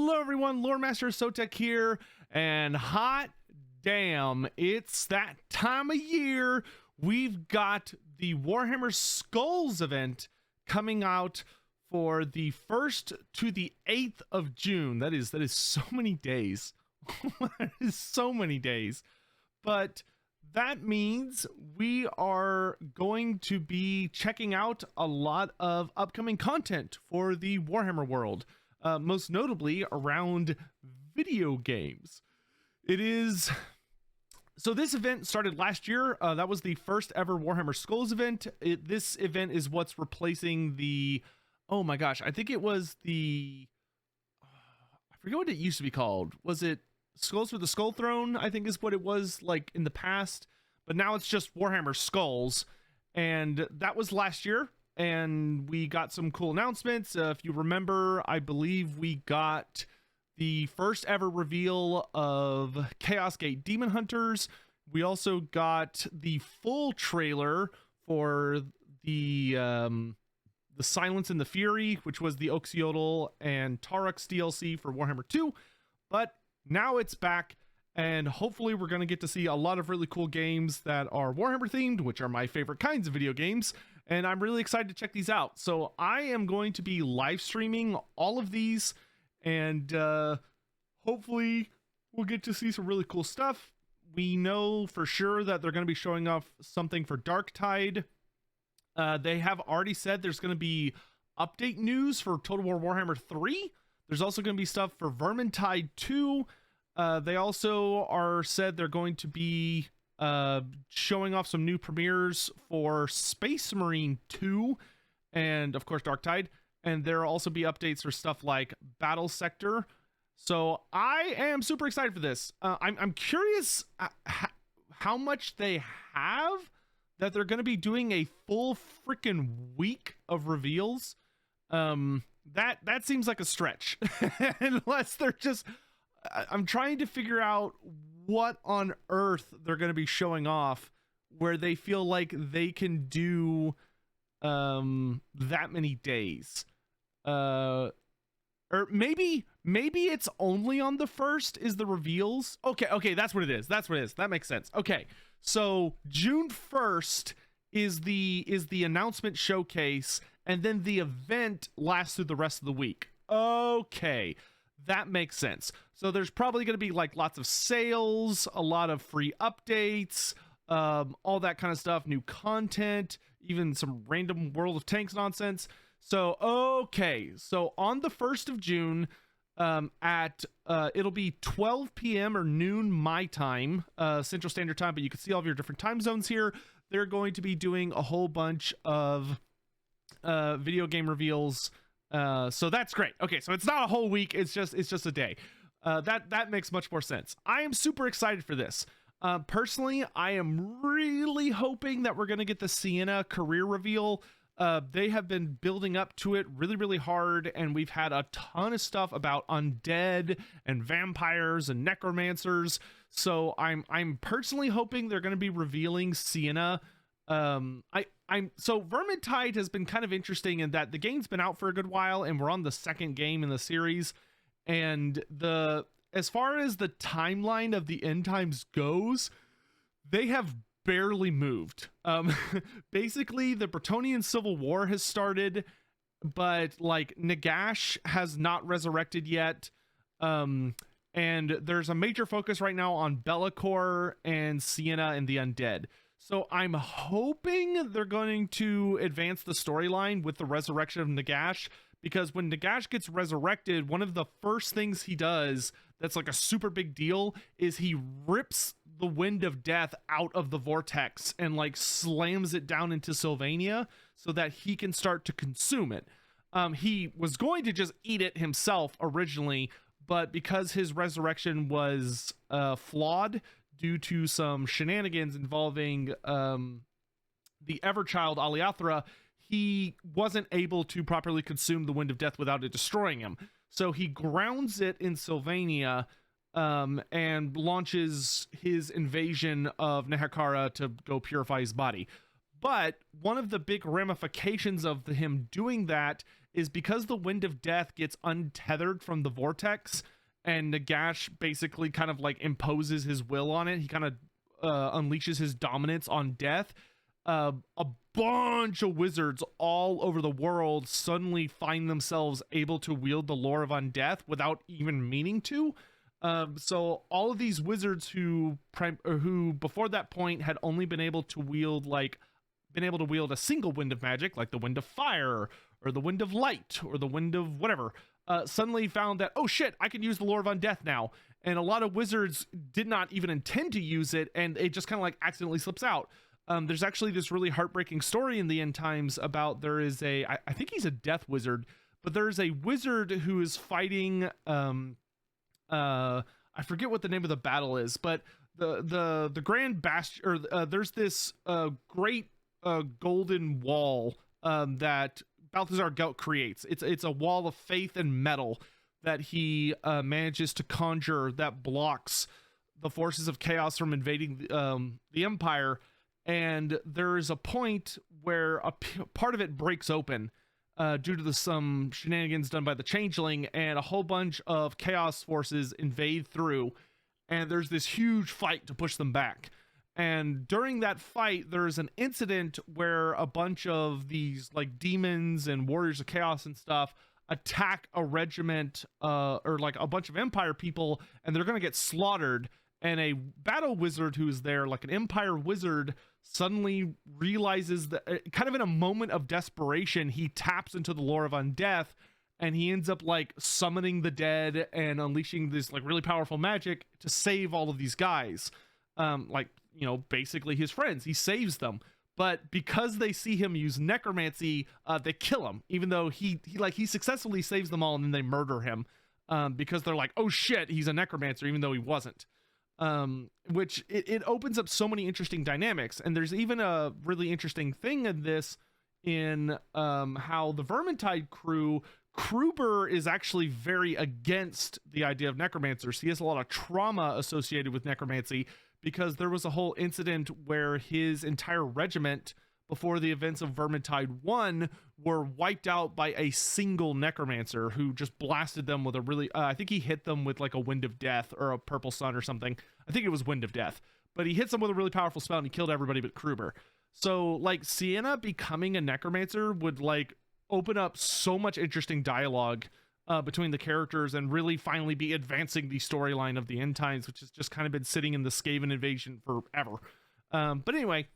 Hello everyone, Loremaster Sotek here, and hot damn, it's that time of year. We've got the Warhammer Skulls event coming out for the 1st to the 8th of June. That is so many days. That is so many days. But that means we are going to be checking out a lot of upcoming content for the Warhammer world. Most notably around video games. So this event started last year. That was the first ever Warhammer Skulls event. This event is what's replacing the, oh my gosh, I think it was the, I forget what it used to be called. Was it Skulls for the Skull Throne? I think is what it was like in the past, but now it's just Warhammer Skulls. And that was last year. And we got some cool announcements. If you remember, I believe we got the first ever reveal of Chaos Gate Demon Hunters. We also got the full trailer for the Silence and the Fury, which was the Oxiodal and Tarux DLC for Warhammer 2. But now it's back, and hopefully we're going to get to see a lot of really cool games that are Warhammer themed, which are my favorite kinds of video games. And I'm really excited to check these out. So I am going to be live streaming all of these, and hopefully we'll get to see some really cool stuff. We know for sure that they're going to be showing off something for Darktide. They have already said there's going to be update news for Total War Warhammer 3. There's also going to be stuff for Vermintide 2. They also said they're going to be showing off some new premieres for Space Marine 2 and of course Darktide, and there'll also be updates for stuff like Battle Sector. So I am super excited for this. I'm curious how much they have that they're going to be doing a full freaking week of reveals. That seems like a stretch unless they're just, I'm trying to figure out what on earth they're going to be showing off where they feel like they can do that many days. Or maybe it's only on the 1st is the reveals. Okay, that's what it is. That makes sense. Okay, so June 1st is the announcement showcase, and then the event lasts through the rest of the week. Okay, that makes sense. So there's probably going to be like lots of sales, a lot of free updates, all that kind of stuff, new content, even some random World of Tanks nonsense. So, okay. So on the 1st of June, it'll be 12 p.m. or noon my time, Central Standard Time, but you can see all of your different time zones here. They're going to be doing a whole bunch of video game reveals. So that's great. Okay, so it's not a whole week, it's just a day. That makes much more sense. I am super excited for this. Personally, I am really hoping that we're going to get the Sienna career reveal. They have been building up to it really hard, and we've had a ton of stuff about undead and vampires and necromancers. So I'm personally hoping they're going to be revealing Sienna. So Vermintide has been kind of interesting in that the game's been out for a good while, and we're on the 2nd game in the series. And as far as the timeline of the end times goes, they have barely moved. Basically, the Bretonnian Civil War has started, but like Nagash has not resurrected yet. And there's a major focus right now on Be'lakor and Sienna and the undead. So I'm hoping they're going to advance the storyline with the resurrection of Nagash, because when Nagash gets resurrected, one of the first things he does that's like a super big deal is he rips the Wind of Death out of the vortex and like slams it down into Sylvania so that he can start to consume it. He was going to just eat it himself originally, but because his resurrection was flawed due to some shenanigans involving the Everchild Aliathra, he wasn't able to properly consume the Wind of Death without it destroying him. So he grounds it in Sylvania and launches his invasion of Nehekara to go purify his body. But one of the big ramifications of him doing that is because the Wind of Death gets untethered from the vortex, and Nagash basically kind of like imposes his will on it. He kind of unleashes his dominance on death. A bunch of wizards all over the world suddenly find themselves able to wield the lore of undeath without even meaning to. So all of these wizards who before that point had only been able to wield a single wind of magic, like the wind of fire or the wind of light or the wind of whatever, suddenly found that, oh shit, I can use the lore of undeath now. And a lot of wizards did not even intend to use it, and it just kind of like accidentally slips out. There's actually this really heartbreaking story in the end times about I think he's a death wizard, but there's a wizard who is fighting, I forget what the name of the battle is, but the Grand Bastion, or there's this great golden wall that Balthazar Gout creates. It's a wall of faith and metal that he manages to conjure that blocks the forces of chaos from invading the Empire. And there is a point where a part of it breaks open due to some shenanigans done by the Changeling, and a whole bunch of chaos forces invade through, and there's this huge fight to push them back. And during that fight, there's an incident where a bunch of these like demons and warriors of chaos and stuff attack a regiment or like a bunch of Empire people, and they're going to get slaughtered. And a battle wizard who is there, like an Empire wizard, suddenly realizes that, kind of in a moment of desperation, he taps into the lore of undeath, and he ends up like summoning the dead and unleashing this like really powerful magic to save all of these guys. Basically his friends. He saves them. But because they see him use necromancy, they kill him, even though he successfully saves them all, and then they murder him because they're like, oh shit, he's a necromancer, even though he wasn't. Which it opens up so many interesting dynamics. And there's even a really interesting thing in this, in how the Vermintide crew, Kruber is actually very against the idea of necromancers. He has a lot of trauma associated with necromancy, because there was a whole incident where his entire regiment, before the events of Vermintide 1, were wiped out by a single necromancer who just blasted them with a really, I think he hit them with like a Wind of Death or a Purple Sun or something. I think it was Wind of Death, but he hits them with a really powerful spell and he killed everybody but Kruber. So like Sienna becoming a necromancer would like open up so much interesting dialogue between the characters, and really finally be advancing the storyline of the end times, which has just kind of been sitting in the Skaven invasion forever. But anyway,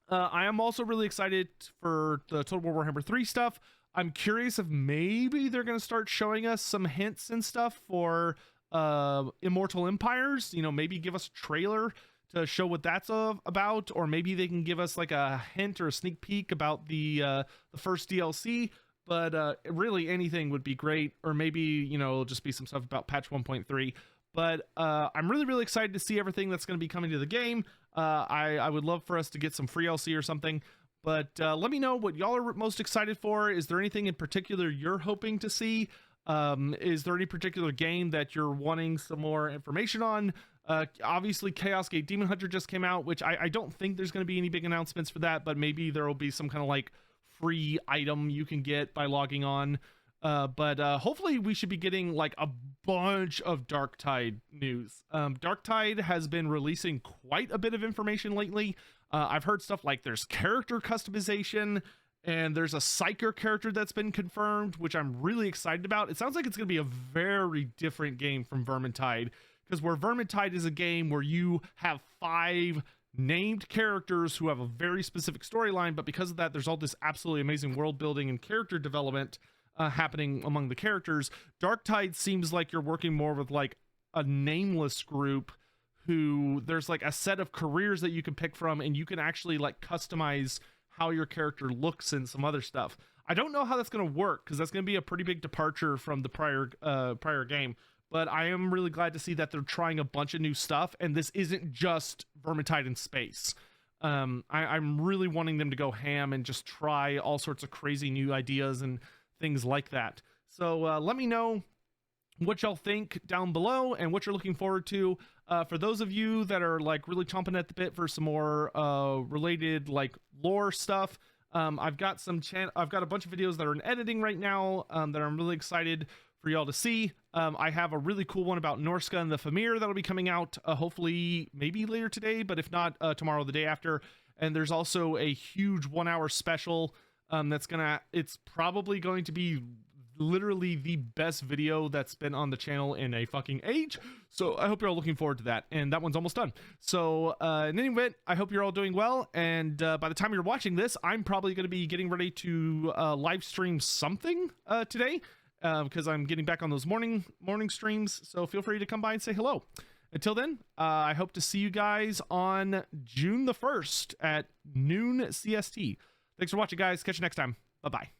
I am also really excited for the Total War Warhammer 3 stuff. I'm curious if maybe they're going to start showing us some hints and stuff for Immortal Empires. Maybe give us a trailer to show what that's about, or maybe they can give us like a hint or a sneak peek about the first DLC. But really anything would be great, or maybe, it'll just be some stuff about patch 1.3. But I'm really, really excited to see everything that's going to be coming to the game. I would love for us to get some free LC or something. But let me know what y'all are most excited for. Is there anything in particular you're hoping to see? Is there any particular game that you're wanting some more information on? Obviously, Chaos Gate Demon Hunter just came out, which I don't think there's going to be any big announcements for that, but maybe there will be some kind of like free item you can get by logging on. But hopefully we should be getting like a bunch of Darktide news. Darktide has been releasing quite a bit of information lately. I've heard stuff like there's character customization, and there's a Psyker character that's been confirmed, which I'm really excited about. It sounds like it's going to be a very different game from Vermintide, because where Vermintide is a game where you have 5 named characters who have a very specific storyline, but because of that, there's all this absolutely amazing world building and character development happening among the characters. Darktide seems like you're working more with like a nameless group who there's like a set of careers that you can pick from, and you can actually like customize how your character looks and some other stuff. I don't know how that's going to work, because that's going to be a pretty big departure from the prior game. But I am really glad to see that they're trying a bunch of new stuff, and this isn't just Vermintide in space. I'm really wanting them to go ham and just try all sorts of crazy new ideas and things like that. So let me know what y'all think down below and what you're looking forward to. For those of you that are like really chomping at the bit for some more related like lore stuff, I've got a bunch of videos that are in editing right now that I'm really excited for y'all to see. I have a really cool one about Norska and the Famir that'll be coming out hopefully maybe later today, but if not tomorrow or the day after. And there's also a huge 1 hour special it's probably going to be literally the best video that's been on the channel in a fucking age. So I hope you're all looking forward to that. And that one's almost done. So in any event, I hope you're all doing well. And by the time you're watching this, I'm probably going to be getting ready to live stream something today because I'm getting back on those morning streams. So feel free to come by and say hello. Until then, I hope to see you guys on June the 1st at noon CST. Thanks for watching, guys. Catch you next time. Bye-bye.